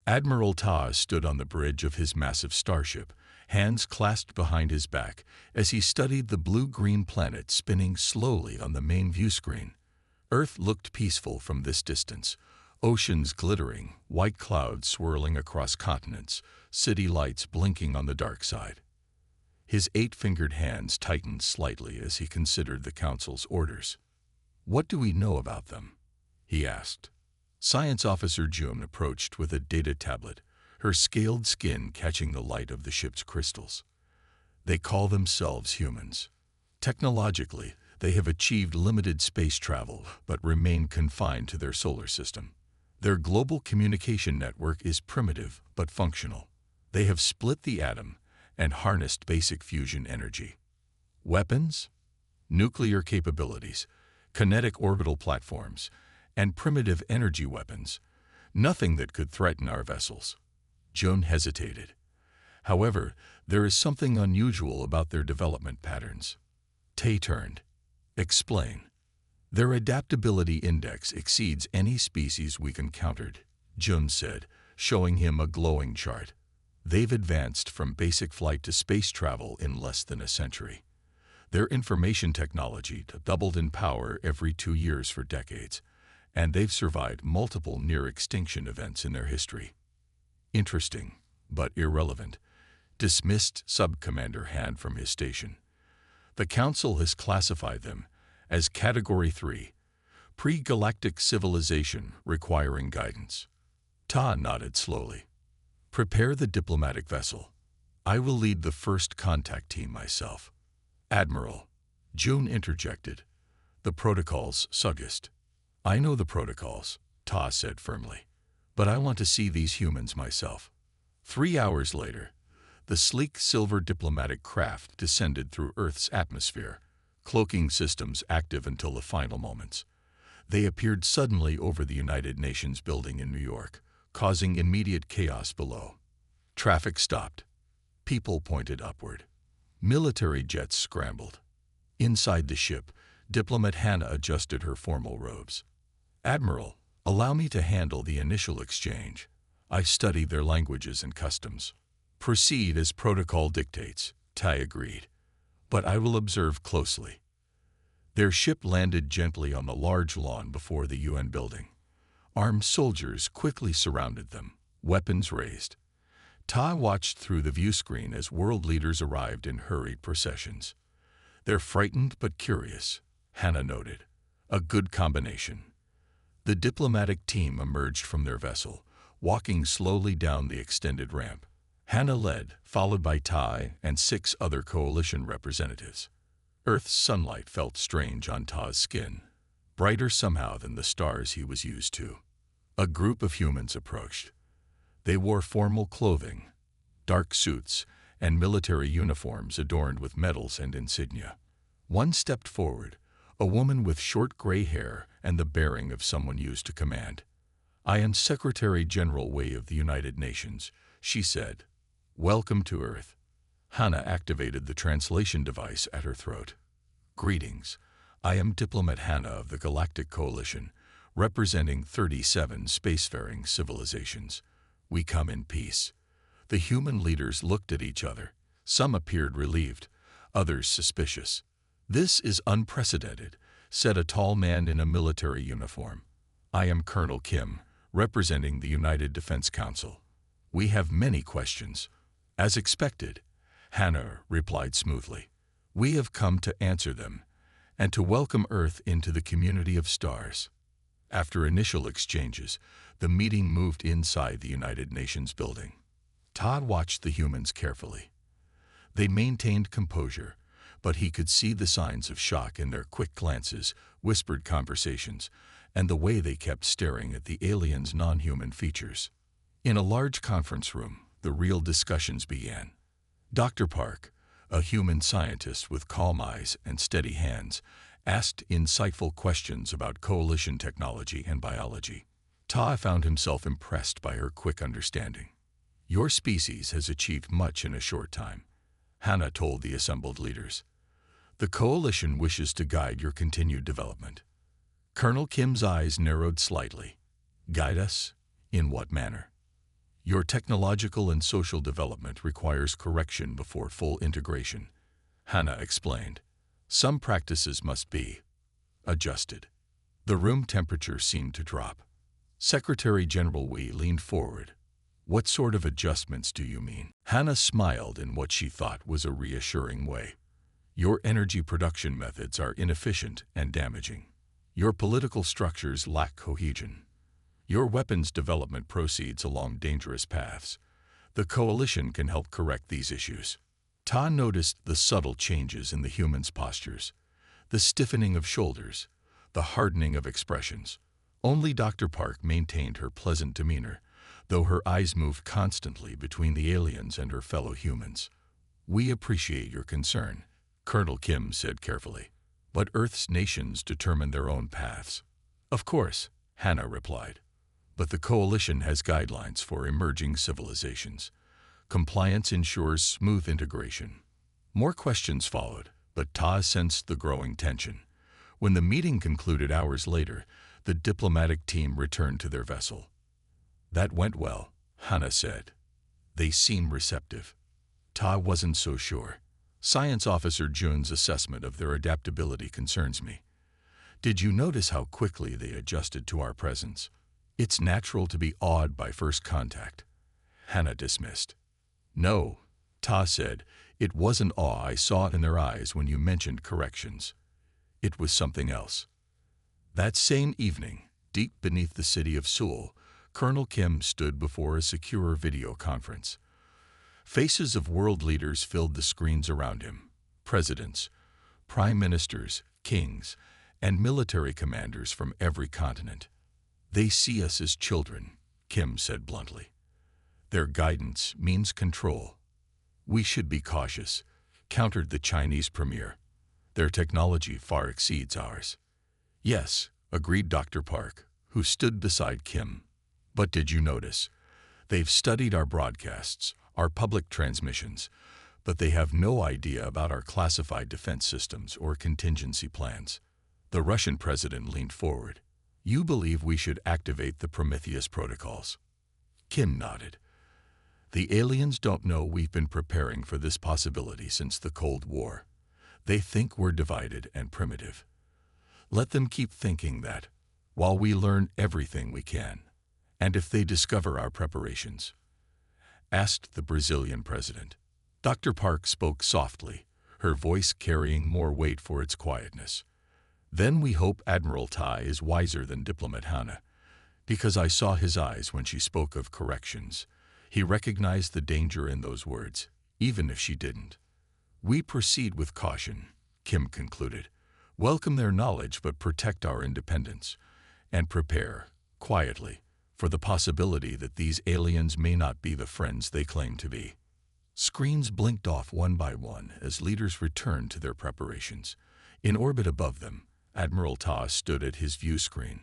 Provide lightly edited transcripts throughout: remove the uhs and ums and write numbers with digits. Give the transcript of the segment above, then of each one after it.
Admiral Ta stood on the bridge of his massive starship, hands clasped behind his back, as he studied the blue-green planet spinning slowly on the main view screen. Earth looked peaceful from this distance, oceans glittering, white clouds swirling across continents, city lights blinking on the dark side. His 8-fingered hands tightened slightly as he considered the Council's orders. "What do we know about them?" he asked. Science Officer June approached with a data tablet, her scaled skin catching the light of the ship's crystals. "They call themselves humans. Technologically, they have achieved limited space travel but remain confined to their solar system. Their global communication network is primitive but functional. They have split the atom and harnessed basic fusion energy. Weapons, nuclear capabilities, kinetic orbital platforms, and primitive energy weapons. Nothing that could threaten our vessels." Joan hesitated. However, there is something unusual about their development patterns. Tay turned. "Explain." "Their adaptability index exceeds any species we've encountered," Joan said, showing him a glowing chart. "They've advanced from basic flight to space travel in less than a century. Their information technology doubled in power every 2 years for decades, and they've survived multiple near-extinction events in their history." "Interesting, but irrelevant," dismissed Sub-Commander Han from his station. "The Council has classified them as Category 3, pre-galactic civilization requiring guidance." Ta nodded slowly. "Prepare the diplomatic vessel. I will lead the first contact team myself." "Admiral," June interjected, "the protocols suggest." "I know the protocols," Ta said firmly, "but I want to see these humans myself." 3 hours later, the sleek silver diplomatic craft descended through Earth's atmosphere, cloaking systems active until the final moments. They appeared suddenly over the United Nations building in New York, causing immediate chaos below. Traffic stopped. People pointed upward. Military jets scrambled. Inside the ship, Diplomat Hannah adjusted her formal robes. "Admiral, allow me to handle the initial exchange. I study their languages and customs." "Proceed as protocol dictates," Tai agreed, "but I will observe closely." Their ship landed gently on the large lawn before the UN building. Armed soldiers quickly surrounded them, weapons raised. Ta watched through the view screen as world leaders arrived in hurried processions. "They're frightened but curious," Hannah noted. "A good combination." The diplomatic team emerged from their vessel, walking slowly down the extended ramp. Hannah led, followed by Tai and 6 other coalition representatives. Earth's sunlight felt strange on Ta's skin, brighter somehow than the stars he was used to. A group of humans approached. They wore formal clothing, dark suits, and military uniforms adorned with medals and insignia. One stepped forward, a woman with short gray hair and the bearing of someone used to command. "I am Secretary General Wei of the United Nations," she said. "Welcome to Earth." Hannah activated the translation device at her throat. "Greetings. I am Diplomat Hannah of the Galactic Coalition, representing 37 spacefaring civilizations. We come in peace." The human leaders looked at each other. Some appeared relieved, others suspicious. "This is unprecedented," said a tall man in a military uniform. "I am Colonel Kim, representing the United Defense Council. We have many questions." "As expected," Hannah replied smoothly. "We have come to answer them, and to welcome Earth into the community of stars." After initial exchanges, the meeting moved inside the United Nations building. Todd watched the humans carefully. They maintained composure, but he could see the signs of shock in their quick glances, whispered conversations, and the way they kept staring at the aliens' non-human features. In a large conference room, the real discussions began. Dr. Park, a human scientist with calm eyes and steady hands, asked insightful questions about coalition technology and biology. Ta found himself impressed by her quick understanding. "Your species has achieved much in a short time," Hannah told the assembled leaders. "The coalition wishes to guide your continued development." Colonel Kim's eyes narrowed slightly. "Guide us? In what manner?" Your technological and social development requires correction before full integration, Hannah explained. Some practices must be adjusted. The room temperature seemed to drop. Secretary General Wee leaned forward. What sort of adjustments do you mean? Hannah smiled in what she thought was a reassuring way. Your energy production methods are inefficient and damaging. Your political structures lack cohesion. Your weapons development proceeds along dangerous paths. The coalition can help correct these issues. Ta noticed the subtle changes in the humans' postures, the stiffening of shoulders, the hardening of expressions. Only Dr. Park maintained her pleasant demeanor, though her eyes moved constantly between the aliens and her fellow humans. We appreciate your concern, Colonel Kim said carefully, but Earth's nations determine their own paths. Of course, Hannah replied, but the coalition has guidelines for emerging civilizations. Compliance ensures smooth integration. More questions followed, but Ta sensed the growing tension. When the meeting concluded hours later, the diplomatic team returned to their vessel. That went well, Hannah said. They seem receptive. Ta wasn't so sure. Science Officer Jun's assessment of their adaptability concerns me. Did you notice how quickly they adjusted to our presence? It's natural to be awed by first contact. Hannah dismissed. No, Ta said. It wasn't awe I saw in their eyes when you mentioned corrections. It was something else. That same evening, deep beneath the city of Seoul, Colonel Kim stood before a secure video conference. Faces of world leaders filled the screens around him. Presidents, prime ministers, kings, and military commanders from every continent. They see us as children, Kim said bluntly. Their guidance means control. We should be cautious, countered the Chinese premier. Their technology far exceeds ours. Yes, agreed Dr. Park, who stood beside Kim. But did you notice? They've studied our broadcasts, our public transmissions, but they have no idea about our classified defense systems or contingency plans. The Russian president leaned forward. You believe we should activate the Prometheus protocols? Kim nodded. The aliens don't know we've been preparing for this possibility since the Cold War. They think we're divided and primitive. Let them keep thinking that, while we learn everything we can. And if they discover our preparations? Asked the Brazilian president. Dr. Park spoke softly, her voice carrying more weight for its quietness. Then we hope Admiral Tai is wiser than Diplomat Hannah, because I saw his eyes when she spoke of corrections. He recognized the danger in those words, even if she didn't. We proceed with caution, Kim concluded. Welcome their knowledge but protect our independence, and prepare, quietly, for the possibility that these aliens may not be the friends they claim to be. Screens blinked off one by one as leaders returned to their preparations. In orbit above them, Admiral Ta stood at his view screen,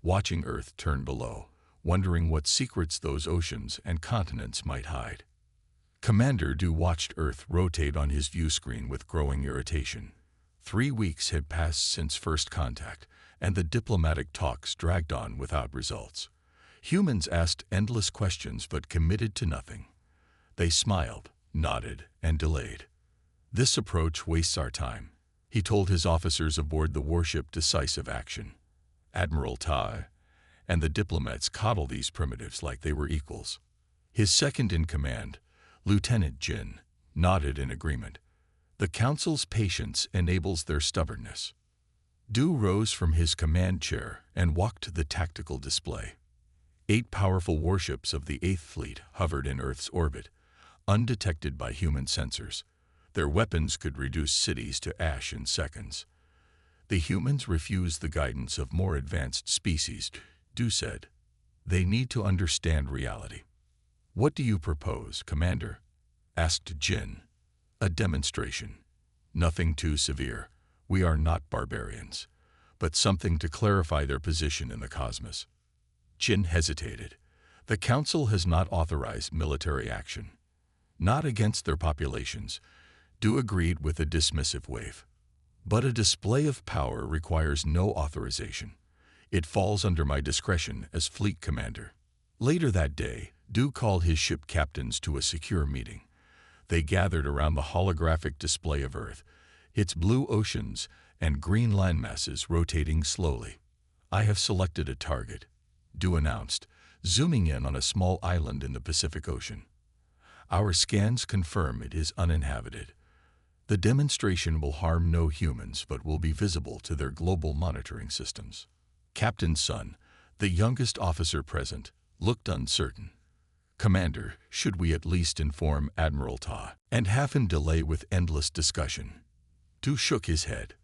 watching Earth turn below, wondering what secrets those oceans and continents might hide. Commander Du watched Earth rotate on his view screen with growing irritation. 3 weeks had passed since first contact, and the diplomatic talks dragged on without results. Humans asked endless questions but committed to nothing. They smiled, nodded, and delayed. This approach wastes our time, he told his officers aboard the warship Decisive Action. Admiral Tai and the diplomats coddle these primitives like they were equals. His second-in-command, Lieutenant Jin, nodded in agreement. The Council's patience enables their stubbornness. Du rose from his command chair and walked to the tactical display. 8 powerful warships of the 8th Fleet hovered in Earth's orbit, undetected by human sensors. Their weapons could reduce cities to ash in seconds. The humans refused the guidance of more advanced species, Du said. They need to understand reality. What do you propose, Commander? Asked Jin. A demonstration. Nothing too severe. We are not barbarians, but something to clarify their position in the cosmos. Jin hesitated. The Council has not authorized military action. Not against their populations. Du agreed with a dismissive wave. But a display of power requires no authorization. It falls under my discretion as fleet commander. Later that day, Du called his ship captains to a secure meeting. They gathered around the holographic display of Earth, its blue oceans and green landmasses rotating slowly. "I have selected a target," Du announced, zooming in on a small island in the Pacific Ocean. "Our scans confirm it is uninhabited. The demonstration will harm no humans but will be visible to their global monitoring systems." Captain Sun, the youngest officer present, looked uncertain. "Commander, should we at least inform Admiral Ta and have him delay with endless discussion?" Du shook his head.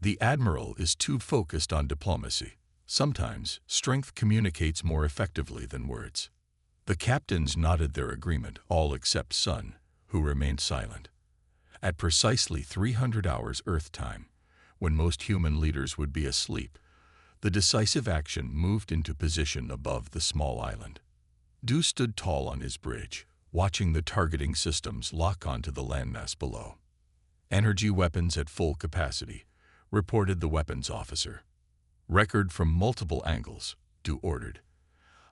"The Admiral is too focused on diplomacy. Sometimes strength communicates more effectively than words." The captains nodded their agreement, all except Sun, who remained silent. At precisely 300 hours Earth time, when most human leaders would be asleep, the decisive action moved into position above the small island. Du stood tall on his bridge, watching the targeting systems lock onto the landmass below. "Energy weapons at full capacity," reported the weapons officer. "Record from multiple angles," Du ordered.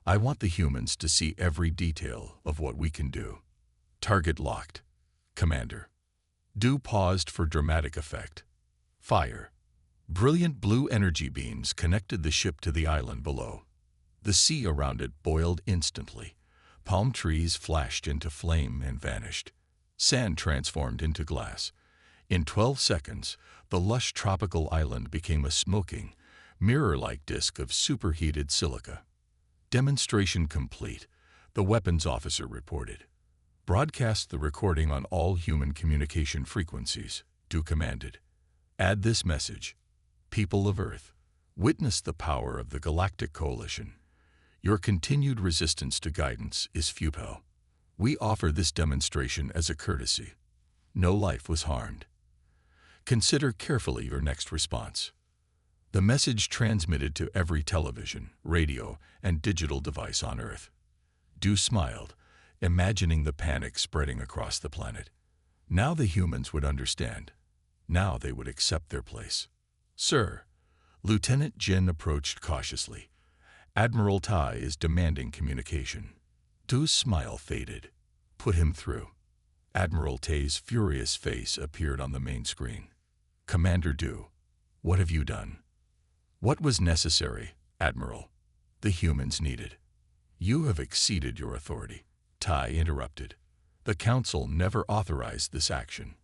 "I want the humans to see every detail of what we can do." "Target locked, Commander." Du paused for dramatic effect. "Fire." Brilliant blue energy beams connected the ship to the island below. The sea around it boiled instantly. Palm trees flashed into flame and vanished. Sand transformed into glass. In 12 seconds, the lush tropical island became a smoking, mirror-like disk of superheated silica. "Demonstration complete," the weapons officer reported. "Broadcast the recording on all human communication frequencies," Du commanded. "Add this message: People of Earth, witness the power of the Galactic Coalition. Your continued resistance to guidance is futile. We offer this demonstration as a courtesy. No life was harmed. Consider carefully your next response." The message transmitted to every television, radio, and digital device on Earth. Du smiled, imagining the panic spreading across the planet. Now the humans would understand. Now they would accept their place. "Sir," Lieutenant Jin approached cautiously. "Admiral Tai is demanding communication." Du's smile faded. "Put him through." Admiral Tai's furious face appeared on the main screen. "Commander Du, what have you done?" "What was necessary, Admiral. The humans needed." "You have exceeded your authority," Tai interrupted. "The Council never authorized this action.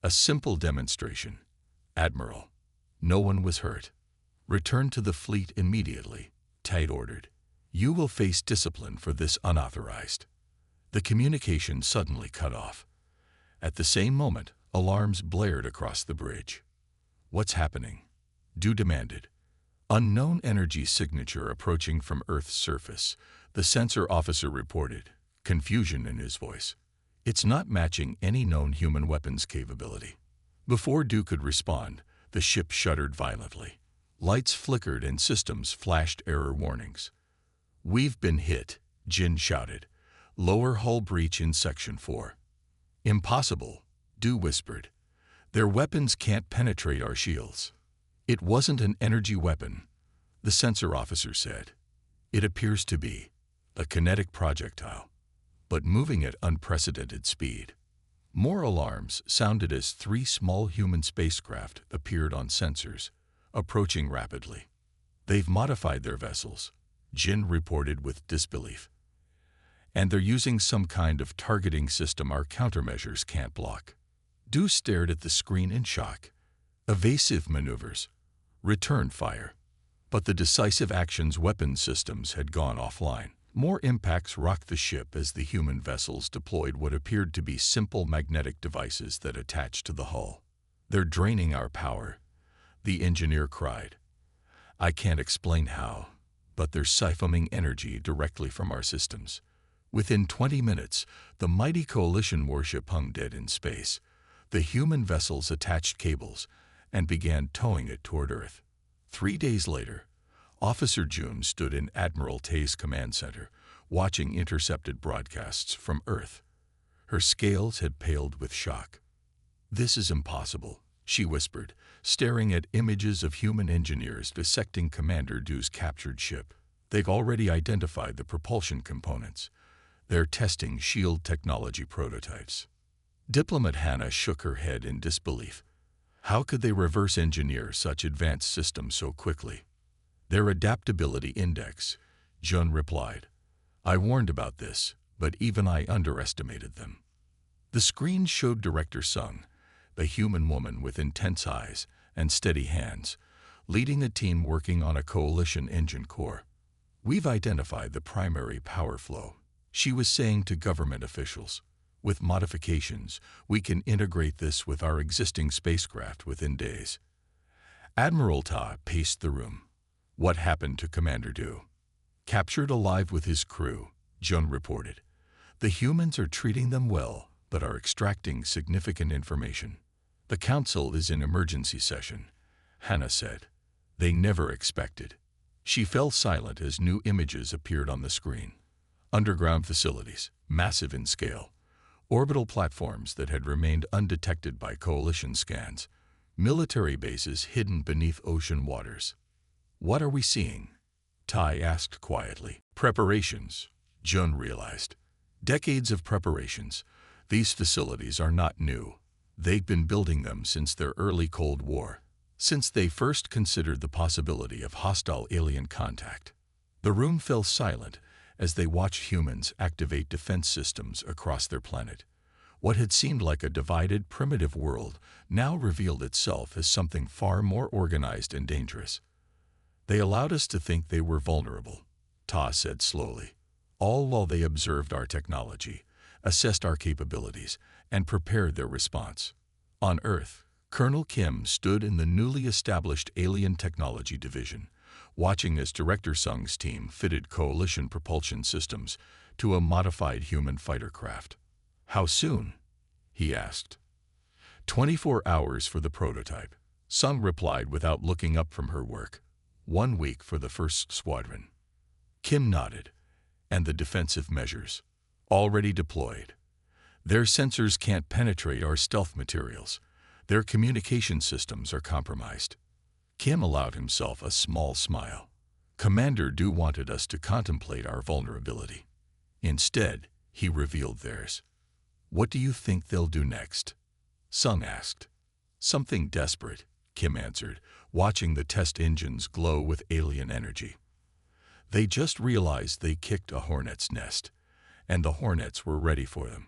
A simple demonstration. Admiral, no one was hurt. Return to the fleet immediately," Tai ordered. "You will face discipline for this unauthorized." The communication suddenly cut off. At the same moment, alarms blared across the bridge. "What's happening?" Du demanded. "Unknown energy signature approaching from Earth's surface," the sensor officer reported, confusion in his voice. "It's not matching any known human weapons capability." Before Du could respond, the ship shuddered violently. Lights flickered and systems flashed error warnings. "We've been hit," Jin shouted. "Lower hull breach in Section 4. "Impossible," Du whispered. "Their weapons can't penetrate our shields." "It wasn't an energy weapon," the sensor officer said. "It appears to be a kinetic projectile, but moving at unprecedented speed." More alarms sounded as 3 small human spacecraft appeared on sensors, approaching rapidly. "They've modified their vessels," Jin reported with disbelief. "And they're using some kind of targeting system our countermeasures can't block." Du stared at the screen in shock. Evasive maneuvers. Return fire. But the decisive action's weapon systems had gone offline. More impacts rocked the ship as the human vessels deployed what appeared to be simple magnetic devices that attached to the hull. "They're draining our power," the engineer cried. "I can't explain how, but they're siphoning energy directly from our systems." Within 20 minutes, the mighty coalition warship hung dead in space. The human vessels attached cables and began towing it toward Earth. 3 days later, Officer June stood in Admiral Tai's command center, watching intercepted broadcasts from Earth. Her scales had paled with shock. "This is impossible," she whispered, staring at images of human engineers dissecting Commander Du's captured ship. "They've already identified the propulsion components. They're testing shield technology prototypes. Diplomat Hannah shook her head in disbelief. How could they reverse engineer such advanced systems so quickly? Their adaptability index, Jun replied. I warned about this, but even I underestimated them. The screen showed Director Sung, the human woman with intense eyes and steady hands, leading a team working on a coalition engine core. We've identified the primary power flow, she was saying to government officials. With modifications, we can integrate this with our existing spacecraft within days. Admiral Ta paced the room. What happened to Commander Du? Captured alive with his crew, Jun reported. The humans are treating them well, but are extracting significant information. The council is in emergency session, Hannah said. They never expected. She fell silent as new images appeared on the screen. Underground facilities, massive in scale. Orbital platforms that had remained undetected by coalition scans. Military bases hidden beneath ocean waters. What are we seeing? Tai asked quietly. Preparations, Jun realized. Decades of preparations. These facilities are not new. They've been building them since their early Cold War, since they first considered the possibility of hostile alien contact. The room fell silent as they watched humans activate defense systems across their planet. What had seemed like a divided, primitive world now revealed itself as something far more organized and dangerous. They allowed us to think they were vulnerable, Ta said slowly, all while they observed our technology, assessed our capabilities, and prepared their response. On Earth, Colonel Kim stood in the newly established Alien Technology Division, watching as Director Sung's team fitted coalition propulsion systems to a modified human fighter craft. How soon? He asked. 24 hours for the prototype, Sung replied without looking up from her work. 1 week for the first squadron. Kim nodded. And the defensive measures? Already deployed. Their sensors can't penetrate our stealth materials. Their communication systems are compromised. Kim allowed himself a small smile. Commander Du wanted us to contemplate our vulnerability. Instead, he revealed theirs. What do you think they'll do next? Sung asked. Something desperate, Kim answered, watching the test engines glow with alien energy. They just realized they kicked a hornet's nest, and the hornets were ready for them.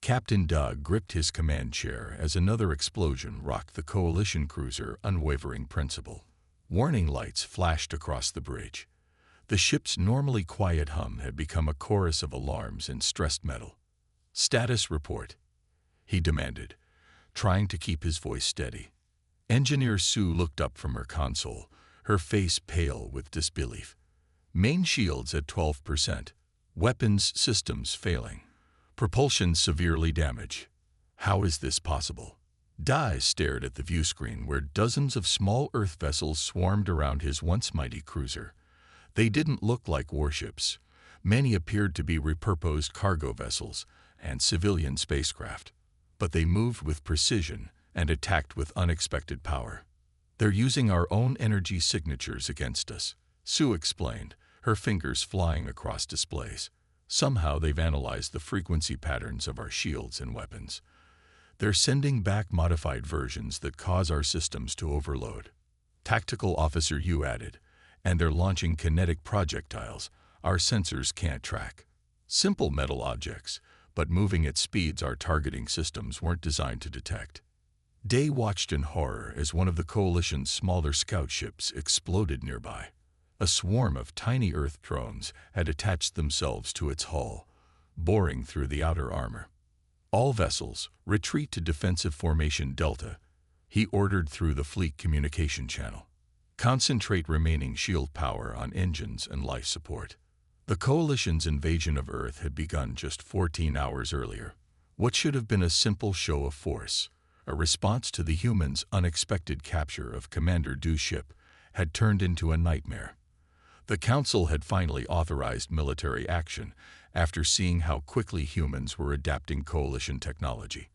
Captain Doug gripped his command chair as another explosion rocked the coalition cruiser Unwavering Principle. Warning lights flashed across the bridge. The ship's normally quiet hum had become a chorus of alarms and stressed metal. Status report, he demanded, trying to keep his voice steady. Engineer Sue looked up from her console, her face pale with disbelief. Main shields at 12%. Weapons systems failing. Propulsion severely damaged. How is this possible? Dai stared at the view screen where dozens of small Earth vessels swarmed around his once mighty cruiser. They didn't look like warships. Many appeared to be repurposed cargo vessels and civilian spacecraft. But they moved with precision and attacked with unexpected power. They're using our own energy signatures against us, Sue explained, her fingers flying across displays. Somehow they've analyzed the frequency patterns of our shields and weapons. They're sending back modified versions that cause our systems to overload. Tactical Officer Yu added, and they're launching kinetic projectiles our sensors can't track. Simple metal objects, but moving at speeds our targeting systems weren't designed to detect. Day watched in horror as one of the coalition's smaller scout ships exploded nearby. A swarm of tiny Earth drones had attached themselves to its hull, boring through the outer armor. All vessels, retreat to defensive formation Delta, he ordered through the fleet communication channel. Concentrate remaining shield power on engines and life support. The coalition's invasion of Earth had begun just 14 hours earlier. What should have been a simple show of force, a response to the humans' unexpected capture of Commander Du's ship, had turned into a nightmare. The Council had finally authorized military action after seeing how quickly humans were adapting coalition technology.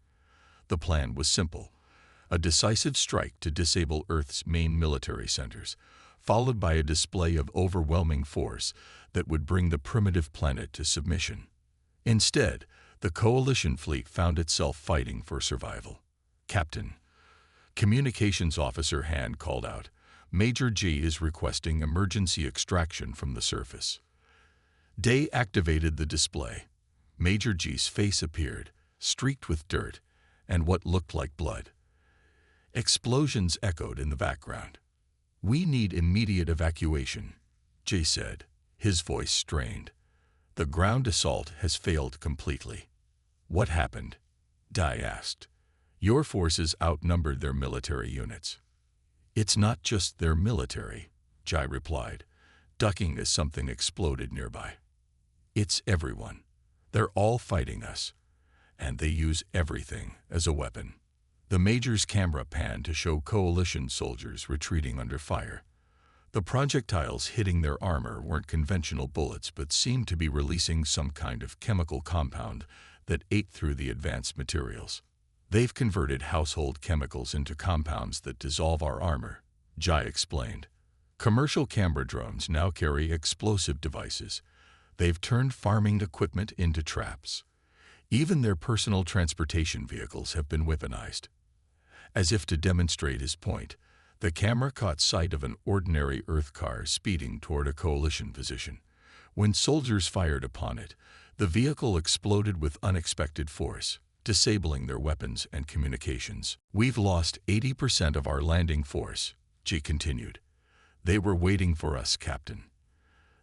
The plan was simple: a decisive strike to disable Earth's main military centers, followed by a display of overwhelming force that would bring the primitive planet to submission. Instead, the Coalition fleet found itself fighting for survival. "Captain," Communications Officer Han called out, "Major G is requesting emergency extraction from the surface." Day activated the display. Major G's face appeared, streaked with dirt and what looked like blood. Explosions echoed in the background. "We need immediate evacuation," Jay said, his voice strained. "The ground assault has failed completely." "What happened?" Dai asked. "Your forces outnumbered their military units." "It's not just their military," Jai replied, ducking as something exploded nearby. "It's everyone. They're all fighting us, and they use everything as a weapon." The Major's camera panned to show Coalition soldiers retreating under fire. The projectiles hitting their armor weren't conventional bullets but seemed to be releasing some kind of chemical compound that ate through the advanced materials. "They've converted household chemicals into compounds that dissolve our armor," Jai explained. "Commercial camera drones now carry explosive devices. They've turned farming equipment into traps. Even their personal transportation vehicles have been weaponized." As if to demonstrate his point, the camera caught sight of an ordinary Earth car speeding toward a Coalition position. When soldiers fired upon it, the vehicle exploded with unexpected force, disabling their weapons and communications. "We've lost 80% of our landing force," G continued. "They were waiting for us, Captain.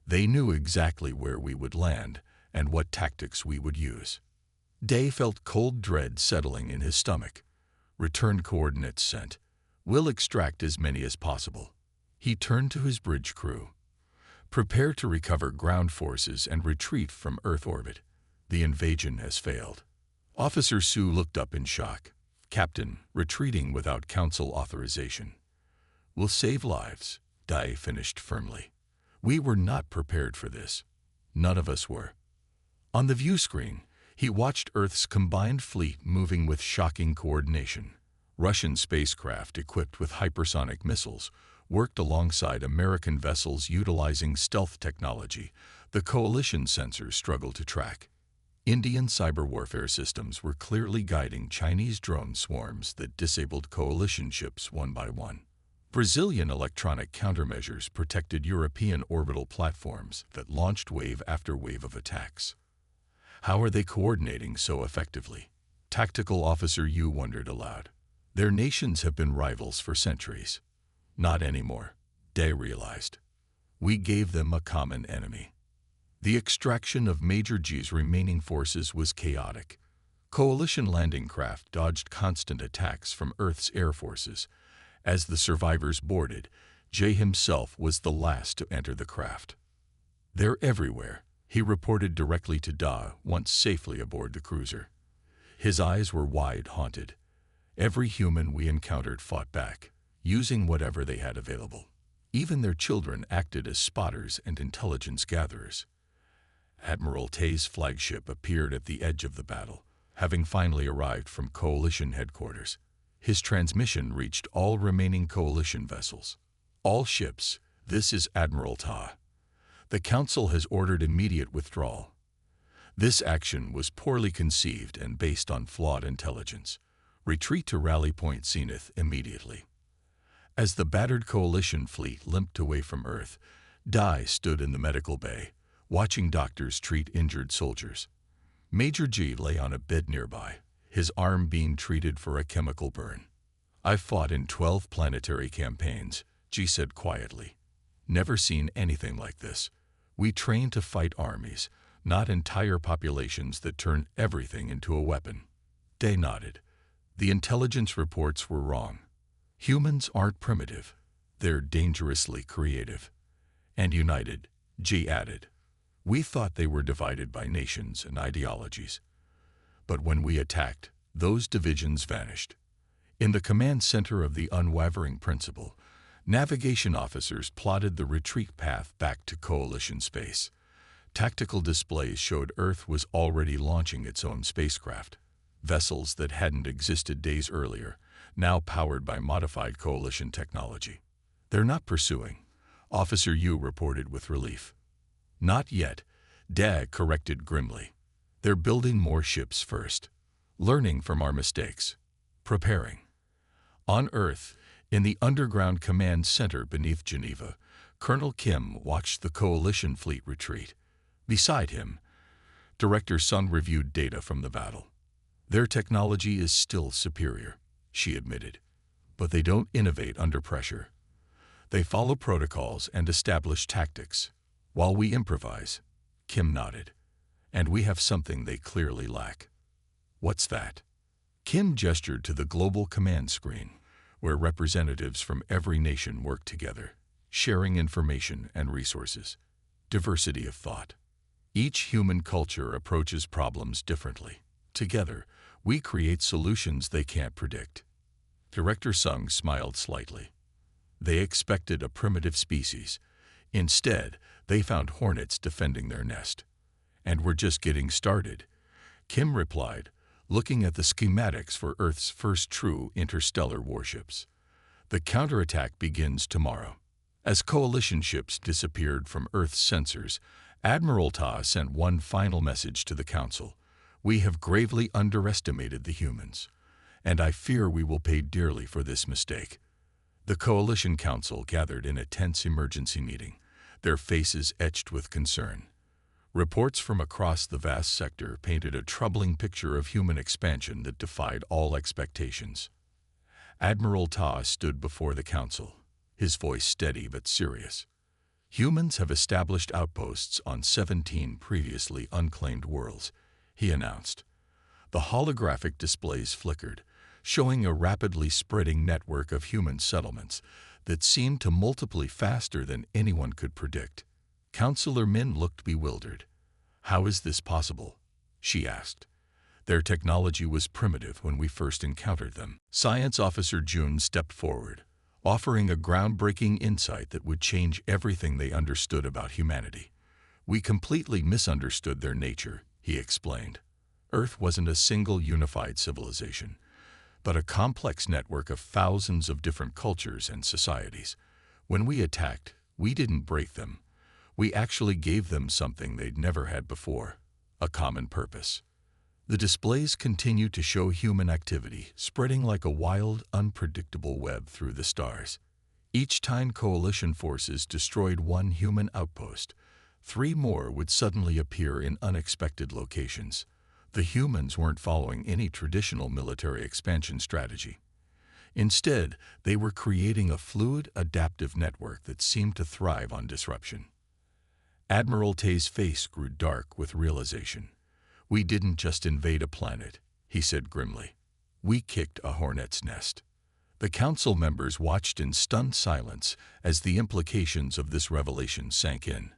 They knew exactly where we would land and what tactics we would use." Day felt cold dread settling in his stomach. "Return coordinates sent. We'll extract as many as possible." He turned to his bridge crew. "Prepare to recover ground forces and retreat from Earth orbit. The invasion has failed." Officer Su looked up in shock. "Captain, retreating without council authorization will save lives," Dai finished firmly. "We were not prepared for this. None of us were." On the view screen, he watched Earth's combined fleet moving with shocking coordination. Russian spacecraft equipped with hypersonic missiles worked alongside American vessels utilizing stealth technology the Coalition sensors struggled to track. Indian cyber warfare systems were clearly guiding Chinese drone swarms that disabled Coalition ships one by one. Brazilian electronic countermeasures protected European orbital platforms that launched wave after wave of attacks. How are they coordinating so effectively? Tactical Officer Yu wondered aloud. Their nations have been rivals for centuries. Not anymore, Day realized. We gave them a common enemy. The extraction of Major G's remaining forces was chaotic. Coalition landing craft dodged constant attacks from Earth's air forces. As the survivors boarded, Jay himself was the last to enter the craft. "They're everywhere," he reported directly to Da once safely aboard the cruiser. His eyes were wide, haunted. Every human we encountered fought back, using whatever they had available. Even their children acted as spotters and intelligence gatherers. Admiral Tay's flagship appeared at the edge of the battle, having finally arrived from Coalition headquarters. His transmission reached all remaining Coalition vessels. "All ships, this is Admiral Ta. The Council has ordered immediate withdrawal." This action was poorly conceived and based on flawed intelligence. "Retreat to Rally Point Zenith immediately." As the battered Coalition fleet limped away from Earth, Dai stood in the medical bay, watching doctors treat injured soldiers. Major G lay on a bed nearby, his arm being treated for a chemical burn. "I've fought in 12 planetary campaigns," G said quietly. "Never seen anything like this. We train to fight armies, not entire populations that turn everything into a weapon." Day nodded. The intelligence reports were wrong. Humans aren't primitive. They're dangerously creative. And united, G added. "We thought they were divided by nations and ideologies. But when we attacked, those divisions vanished." In the command center of the unwavering principle, navigation officers plotted the retreat path back to Coalition space. Tactical displays showed Earth was already launching its own spacecraft. Vessels that hadn't existed days earlier, now powered by modified Coalition technology. "They're not pursuing," Officer Yu reported with relief. "Not yet," Dag corrected grimly. They're building more ships first, learning from our mistakes, preparing. On Earth, in the underground command center beneath Geneva, Colonel Kim watched the Coalition fleet retreat. Beside him, Director Sung reviewed data from the battle. Their technology is still superior, she admitted, but they don't innovate under pressure. They follow protocols and establish tactics, while we improvise. Kim nodded. And we have something they clearly lack. What's that? Kim gestured to the global command screen, where representatives from every nation work together, sharing information and resources. Diversity of thought. Each human culture approaches problems differently. Together, we create solutions they can't predict. Director Sung smiled slightly. They expected a primitive species. Instead, they found hornets defending their nest. And we're just getting started, Kim replied, looking at the schematics for Earth's first true interstellar warships. The counterattack begins tomorrow. As coalition ships disappeared from Earth's sensors, Admiral Ta sent one final message to the Council. We have gravely underestimated the humans, and I fear we will pay dearly for this mistake. The Coalition Council gathered in a tense emergency meeting, their faces etched with concern. Reports from across the vast sector painted a troubling picture of human expansion that defied all expectations. Admiral Ta stood before the council, his voice steady but serious. Humans have established outposts on 17 previously unclaimed worlds, he announced. The holographic displays flickered, showing a rapidly spreading network of human settlements that seemed to multiply faster than anyone could predict. Councillor Min looked bewildered. How is this possible? She asked. Their technology was primitive when we first encountered them. Science Officer Jun stepped forward, offering a groundbreaking insight that would change everything they understood about humanity. We completely misunderstood their nature, he explained. Earth wasn't a single unified civilization, but a complex network of thousands of different cultures and societies. When we attacked, we didn't break them. We actually gave them something they'd never had before, a common purpose. The displays continued to show human activity, spreading like a wild, unpredictable web through the stars. Each time coalition forces destroyed one human outpost, 3 more would suddenly appear in unexpected locations. The humans weren't following any traditional military expansion strategy. Instead, they were creating a fluid, adaptive network that seemed to thrive on disruption. Admiral Tay's face grew dark with realization. We didn't just invade a planet, he said grimly. We kicked a hornet's nest. The council members watched in stunned silence as the implications of this revelation sank in.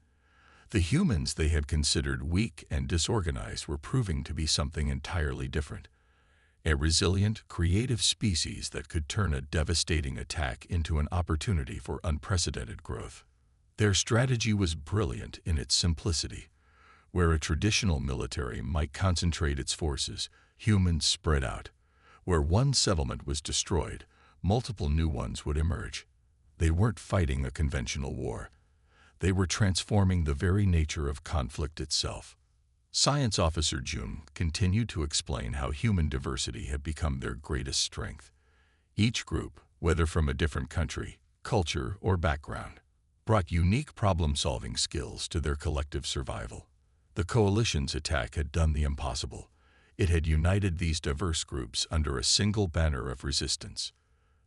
The humans they had considered weak and disorganized were proving to be something entirely different. A resilient, creative species that could turn a devastating attack into an opportunity for unprecedented growth. Their strategy was brilliant in its simplicity. Where a traditional military might concentrate its forces, humans spread out. Where one settlement was destroyed, multiple new ones would emerge. They weren't fighting a conventional war. They were transforming the very nature of conflict itself. Science Officer Jun continued to explain how human diversity had become their greatest strength. Each group, whether from a different country, culture, or background, brought unique problem-solving skills to their collective survival. The coalition's attack had done the impossible. It had united these diverse groups under a single banner of resistance.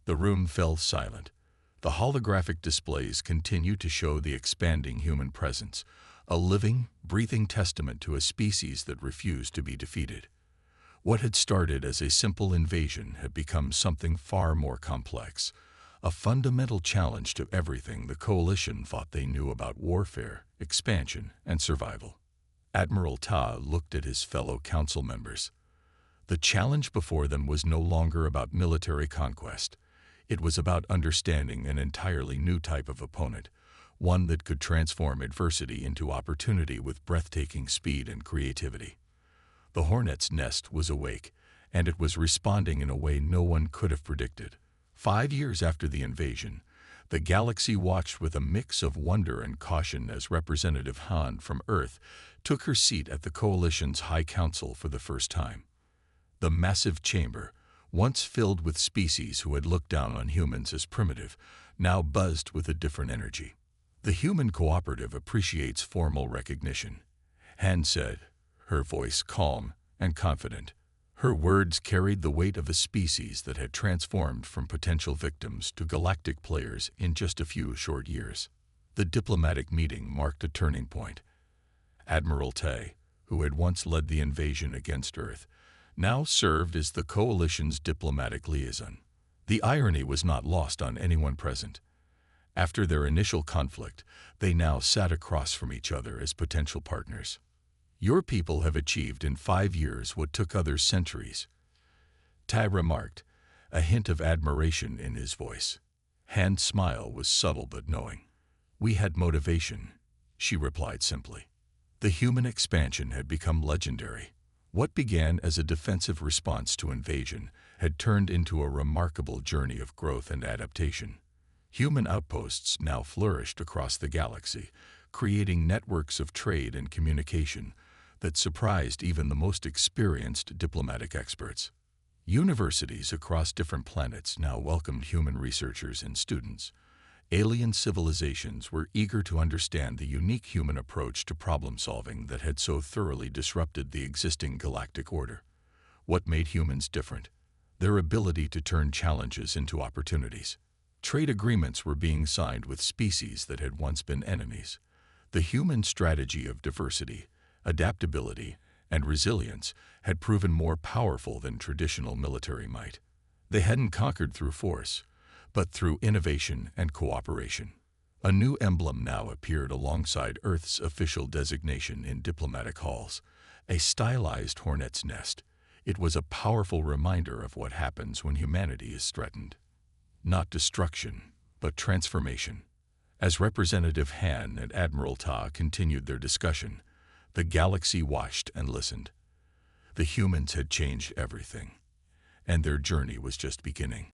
The room fell silent. The holographic displays continued to show the expanding human presence, a living, breathing testament to a species that refused to be defeated. What had started as a simple invasion had become something far more complex, a fundamental challenge to everything the coalition thought they knew about warfare, expansion, and survival. Admiral Ta looked at his fellow council members. The challenge before them was no longer about military conquest. It was about understanding an entirely new type of opponent, one that could transform adversity into opportunity with breathtaking speed and creativity. The hornet's nest was awake, and it was responding in a way no one could have predicted. 5 years after the invasion, The galaxy watched with a mix of wonder and caution as Representative Han from Earth took her seat at the Coalition's High Council for the first time. The massive chamber, once filled with species who had looked down on humans as primitive, now buzzed with a different energy. The human cooperative appreciates formal recognition, Han said, her voice calm and confident. Her words carried the weight of a species that had transformed from potential victims to galactic players in just a few short years. The diplomatic meeting marked a turning point. Admiral Tay, who had once led the invasion against Earth, now served as the Coalition's diplomatic liaison. The irony was not lost on anyone present. After their initial conflict, they now sat across from each other as potential partners. Your people have achieved in 5 years what took others centuries, Tai remarked, a hint of admiration in his voice. Han's smile was subtle but knowing. We had motivation, she replied simply. The human expansion had become legendary. What began as a defensive response to invasion had turned into a remarkable journey of growth and adaptation. Human outposts now flourished across the galaxy, creating networks of trade and communication that surprised even the most experienced diplomatic experts. Universities across different planets now welcomed human researchers and students. Alien civilizations were eager to understand the unique human approach to problem-solving that had so thoroughly disrupted the existing galactic order. What made humans different? Their ability to turn challenges into opportunities. Trade agreements were being signed with species that had once been enemies. The human strategy of diversity, adaptability, and resilience had proven more powerful than traditional military might. They hadn't conquered through force, but through innovation and cooperation. A new emblem now appeared alongside Earth's official designation in diplomatic halls, a stylized hornet's nest. It was a powerful reminder of what happens when humanity is threatened. Not destruction, but transformation. As Representative Han and Admiral Ta continued their discussion, the galaxy watched and listened. The humans had changed everything, and their journey was just beginning.